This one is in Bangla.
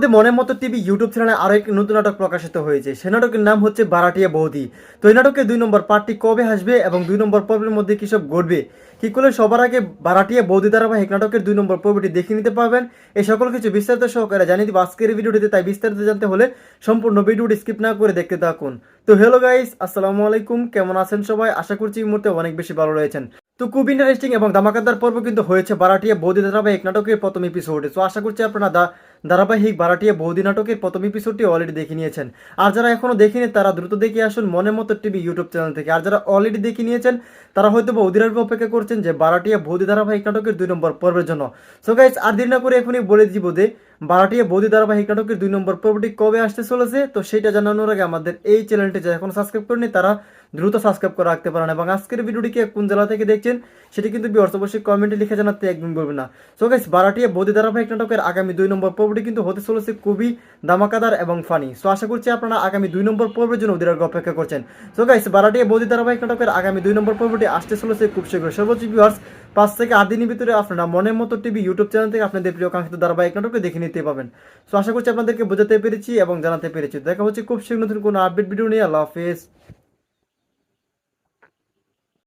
ইতিমধ্যে মনের মতো টিভি ইউটিউব চ্যানেলে আরো একটি নতুন নাটক প্রকাশিত হয়েছে। সেই নাটকের নাম হচ্ছে ভাড়াটিয়া বৌদি। তো এই নাটকের 2 নম্বর পার্টটি কবে আসবে এবং 2 নম্বর পর্বের মধ্যে কি সব ঘটবে, কি করলে সবার আগে ভাড়াটিয়া বৌদি ধারাবাহিক নাটকের 2 নম্বর পর্বটি দেখে নিতে পারবেন, এই সকল কিছু বিস্তারিত সহকারে জানিয়ে দিব আজকের এই ভিডিওটিতে। তাই বিস্তারিত জানতে হলে সম্পূর্ণ ভিডিওটি স্কিপ না করে দেখতে থাকুন। তো হ্যালো গাইস, আসসালামু আলাইকুম, কেমন আছেন সবাই? আশা করছি এই মুহূর্তে অনেক বেশি ভালো রয়েছেন। তো খুব ইন্টারেস্টিং এবং ধামাকাদার পর্ব কিন্তু হয়েছে ভাড়াটিয়া বৌদি ধারাবাহিক নাটকের প্রথম এপিসোডে। তো আশা করছি আপনারা ধারাবাহিক ভাড়াটিয়া বৌদি নাটকের প্রথম এপিসোডটি অলরেডি দেখে নিয়েছেন। আর যারা এখনো দেখেনি তারা দ্রুত দেখে আসুন মনের মতো টিভি ইউটিউব চ্যানেল থেকে। আর যারা অলরেডি দেখে নিয়েছেন তারা হয়তো অধীর অপেক্ষা করছেন যে ভাড়াটিয়া বৌদি ধারাবাহিক নাটকের 2 নম্বর পর্বের জন্য। সো গাইস, আর দেরি না করে এখনই বলে দিব যে ভাড়াটিয়া বৌদি ধারাবাহিক নাটকের 2 নম্বর পর্বটি কবে আসতে চলেছে। তো সেটা জানানোর আগে আমাদের এই চ্যানেলটি যারা এখন সাবস্ক্রাইব করেনি তারা দ্রুত সাবস্ক্রাইব করে রাখতে পারেন। এবং আজকের ভিডিওটিকে কোন জেলা থেকে দেখছেন সেটি কিন্তু ভিউয়ার্স অবশ্যই কমেন্টে লিখে জানাতে একদম বলবেন না। সো গাইস, ভাড়াটিয়া বৌদি ধারাবাহিক নাটকের আগামী 2 নম্বর পর্বটি কিন্তু হতে চলেছে খুবই ধামাকাদার এবং ফানি। সো আশা করছি আপনারা আগামী 2 নম্বর পর্বের জন্য অধীর অপেক্ষা করছেন। সো গাইস, ভাড়াটিয়া বৌদি ধারাবাহিক নাটকের আগামী 2 নম্বর পর্বটি আসতে চলেছে খুব শীঘ্র। সর্বোচ্চ ভিউয়ার্স 5 থেকে 8 দিনের ভিতরে আপনারা মনের মতো টিভি ইউটিউব চ্যানেল থেকে আপনাদের প্রিয় কাঙ্ক্ষিত ধারাবাহিক নাটকে দেখে নিতে পাবেন। সো আশা করছি আপনাদেরকে বোঝাতে পেরেছি এবং জানাতে পেরেছি। দেখা হচ্ছে খুব শীঘ্র নতুন কোনো আপডেট ভিডিও নিয়ে। আল্লাহ হাফেজ।